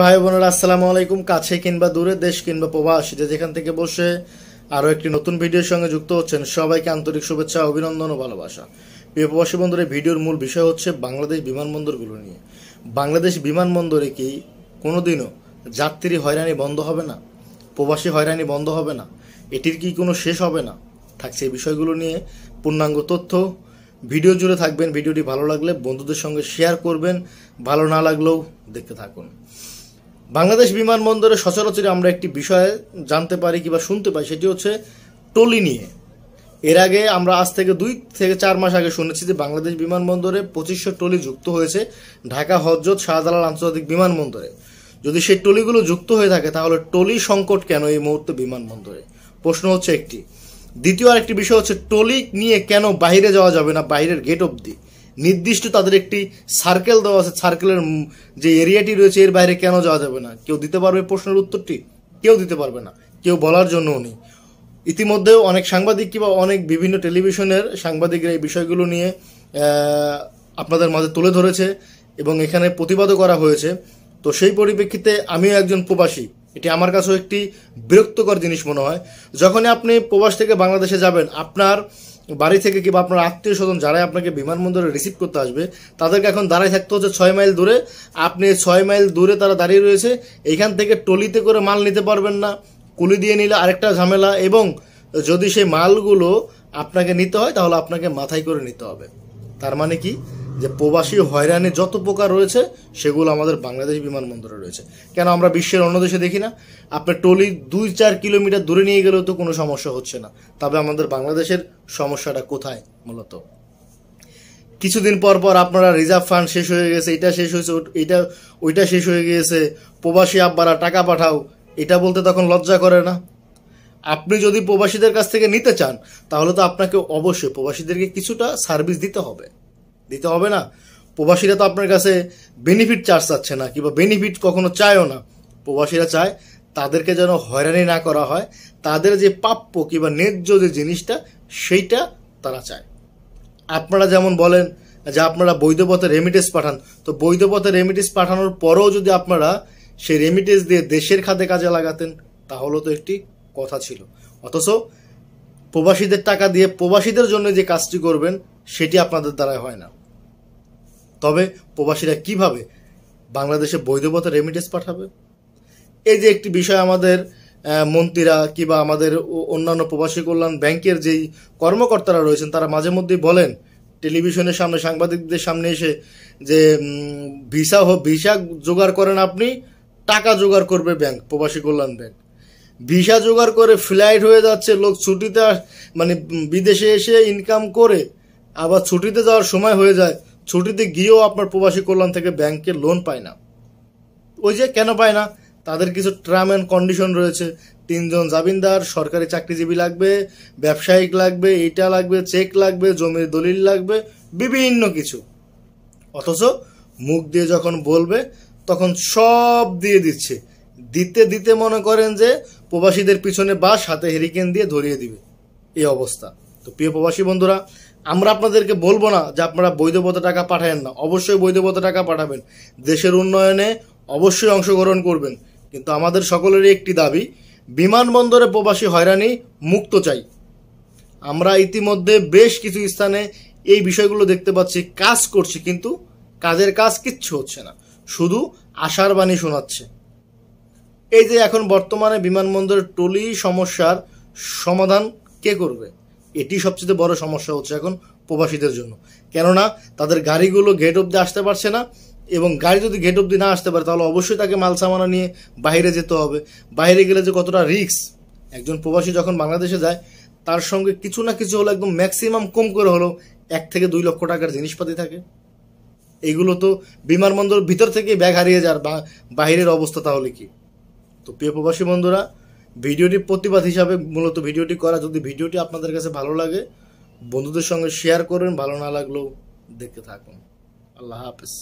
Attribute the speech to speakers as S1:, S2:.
S1: ভাই বোনেরা আসসালামু আলাইকুম। কাছে কিংবা দূরে, দেশ কিংবা প্রবাস, যেখান থেকে বসে আরো একটি নতুন ভিডিওর সঙ্গে যুক্ত হচ্ছেন, সবাইকে আন্তরিক শুভেচ্ছা, অভিনন্দন ও ভালোবাসা। প্রিয় প্রবাসী বন্ধুরা, ভিডিওর মূল বিষয় হচ্ছে বাংলাদেশ বিমানবন্দরগুলো নিয়ে। বাংলাদেশ বিমানবন্দরে কি কোনোদিনও যাত্রী হয়রানি বন্ধ হবে না? প্রবাসী হয়রানি বন্ধ হবে না? এটির কি কোনো শেষ হবে না? থাকছে এই বিষয়গুলো নিয়ে পূর্ণাঙ্গ তথ্য। ভিডিও জুড়ে থাকবেন। ভিডিওটি ভালো লাগলে বন্ধুদের সঙ্গে শেয়ার করবেন, ভালো না লাগলেও দেখতে থাকুন। বাংলাদেশ বিমানবন্দরে সচরাচর আমরা একটি বিষয় জানতে পারি কিংবা শুনতে পাই, সেটি হচ্ছে টলি নিয়ে। এর আগে আমরা আজ থেকে 2 থেকে 4 মাস আগে শুনেছি যে বাংলাদেশ বিমানবন্দরে 2500 টলি যুক্ত হয়েছে ঢাকা হযরত শাহজালাল আন্তর্জাতিক বিমানবন্দরে। যদি সেই টলিগুলো যুক্ত হয়ে থাকে তাহলে টলি সংকট কেন এই মুহূর্তে বিমানবন্দরে? প্রশ্ন হচ্ছে একটি। দ্বিতীয় আরেকটি বিষয় হচ্ছে টলি নিয়ে কেন বাইরে যাওয়া যাবে না, বাইরের গেট অবধি? নির্দিষ্ট তাদের একটি সার্কেল দেওয়া আছে, সার্কেলের যে এরিয়াটি রয়েছে এর বাইরে কেন যাওয়া যাবে না? কেউ দিতে পারবে প্রশ্নের উত্তরটি? কেউ দিতে পারবে না, কেউ বলার জন্যও নেই। ইতিমধ্যেও অনেক সাংবাদিক কিংবা অনেক বিভিন্ন টেলিভিশনের সাংবাদিকরা এই বিষয়গুলো নিয়ে আপনাদের মাঝে তুলে ধরেছে এবং এখানে প্রতিবাদও করা হয়েছে। তো সেই পরিপ্রেক্ষিতে আমিও একজন প্রবাসী, এটি আমার কাছেও একটি বিরক্তকর জিনিস মনে হয়। যখনই আপনি প্রবাস থেকে বাংলাদেশে যাবেন, আপনার বাড়ি থেকে কিংবা আপনার আত্মীয় স্বজন যারাই আপনাকে বিমানবন্দরে রিসিভ করতে আসবে তাদেরকে এখন দাঁড়িয়ে থাকতে হচ্ছে 6 মাইল দূরে। আপনি 6 মাইল দূরে তারা দাঁড়িয়ে রয়েছে, এইখান থেকে টলিতে করে মাল নিতে পারবেন না, কুলি দিয়ে নিলে আরেকটা ঝামেলা, এবং যদি সেই মালগুলো আপনাকে নিতে হয় তাহলে আপনাকে মাথায় করে নিতে হবে। তার মানে কি, যে প্রবাসী হয়রানি যত প্রকার রয়েছে সেগুলো আমাদের বাংলাদেশ বিমানবন্দরে রয়েছে। কেন আমরা বিশ্বের অন্য দেশে দেখি না? আপনার টলি 2-4 কিলোমিটার দূরে নিয়ে গেলেও তো কোনো সমস্যা হচ্ছে না। তবে আমাদের বাংলাদেশের সমস্যাটা কোথায়? মূলত কিছুদিন পর পর আপনারা রিজার্ভ ফান্ড শেষ হয়ে গেছে, এটা শেষ হয়েছে, ওইটা শেষ হয়ে গিয়েছে, প্রবাসী আব্বারা টাকা পাঠাও, এটা বলতে তখন লজ্জা করে না? আপনি যদি প্রবাসীদের কাছ থেকে নিতে চান তাহলে তো আপনাকে অবশ্যই প্রবাসীদেরকে কিছুটা সার্ভিস দিতে হবে না? প্রবাসীরা তো আপনার কাছে বেনিফিট চার্জ চাচ্ছে না, কিংবা বেনিফিট কখনো চায়ও না। প্রবাসীরা চায় তাদেরকে যেন হয়রানি না করা হয়, তাদের যে প্রাপ্য কিংবা ন্যায্য যে জিনিসটা সেইটা তারা চায়। আপনারা যেমন বলেন যে আপনারা বৈধ পথে রেমিটেন্স পাঠান, তো বৈধ পথে রেমিটেন্স পাঠানোর পরেও যদি আপনারা সেই রেমিটেন্স দিয়ে দেশের খাতে কাজে লাগাতেন তাহলে তো একটি কথা ছিল। অথচ প্রবাসীদের টাকা দিয়ে প্রবাসীদের জন্য যে কাজটি করবেন সেটি আপনাদের দ্বারা হয় না। তবে প্রবাসীরা কিভাবে বাংলাদেশে বৈধ পথে রেমিটেন্স পাঠাবে? এই যে একটি বিষয় আমাদের মন্ত্রীরা কিংবা আমাদের অন্যান্য প্রবাসী কল্যাণ ব্যাংকের যেই কর্মকর্তারা রয়েছেন তারা মাঝে মধ্যেই বলেন টেলিভিশনের সামনে, সাংবাদিকদের সামনে এসে যে ভিসা জোগাড় করেন আপনি, টাকা জোগাড় করবে ব্যাংক, প্রবাসী কল্যাণ ব্যাংক। ভিসা জোগাড় করে ফ্লাইট হয়ে যাচ্ছে, লোক ছুটিতে মানে বিদেশে এসে ইনকাম করে আবার ছুটিতে যাওয়ার সময় হয়ে যায়, ছুটিতে গিয়েও আপনার প্রবাসী কল্যাণ থেকে ব্যাংকে লোন পায় না। ওই যে কেন পায় না? তাদের কিছু টার্ম অ্যান্ড কন্ডিশন রয়েছে। 3 জন জামিনদার, সরকারি চাকরিজীবী লাগবে, ব্যবসায়িক লাগবে, এইটা লাগবে, চেক লাগবে, জমির দলিল লাগবে, বিভিন্ন কিছু। অথচ মুখ দিয়ে যখন বলবে তখন সব দিয়ে দিচ্ছে। দিতে মনে করেন যে প্রবাসীদের পিছনে বাস, হাতে হেরিকেন দিয়ে ধরিয়ে দিবে, এই অবস্থা। তো প্রিয় প্রবাসী বন্ধুরা, আমরা আপনাদেরকে বলবো না যে আপনারা বৈধ পথে টাকা পাঠাবেন না, অবশ্যই বৈধ পথে টাকা পাঠাবেন, দেশের উন্নয়নে অবশ্যই অংশগ্রহণ করবেন। কিন্তু আমাদের সকলেরই একটি দাবি, বিমানবন্দরে প্রবাসী হয়রানি মুক্ত চাই। আমরা ইতিমধ্যে বেশ কিছু স্থানে এই বিষয়গুলো দেখতে পাচ্ছি, কাজ করছি কিন্তু কাজের কাজ কিচ্ছু হচ্ছে না, শুধু আশার বাণী শোনাচ্ছে। এই যে এখন বর্তমানে বিমানবন্দরের টলি সমস্যার সমাধান কে করবে? এটি সবচেয়ে বড় সমস্যা হচ্ছে এখন প্রবাসীদের জন্য। কেননা তাদের গাড়িগুলো গেট অবধি আসতে পারছে না, এবং গাড়ি যদি গেট অবধি না আসতে পারে তাহলে অবশ্যই তাকে মাল সামানা নিয়ে বাইরে যেতে হবে। বাইরে গেলে যে কতটা রিস্ক, একজন প্রবাসী যখন বাংলাদেশে যায় তার সঙ্গে কিছু না কিছু হলো, একদম ম্যাক্সিমাম কম করে হলো 1 থেকে 2 লক্ষ টাকার জিনিসপাতি থাকে। এইগুলো তো বিমানবন্দর ভিতর থেকেই ব্যাগ হারিয়ে যার, বাহিরের অবস্থা তাহলে কি? তো প্রিয় প্রবাসী বন্ধুরা, ভিডিওটি প্রতিবাদ হিসাবে মূলত ভিডিওটি করা। যদি ভিডিওটি আপনাদের কাছে ভালো লাগে বন্ধুদের সঙ্গে শেয়ার করবেন, ভালো না লাগলেও দেখতে থাকুন। আল্লাহ হাফেজ।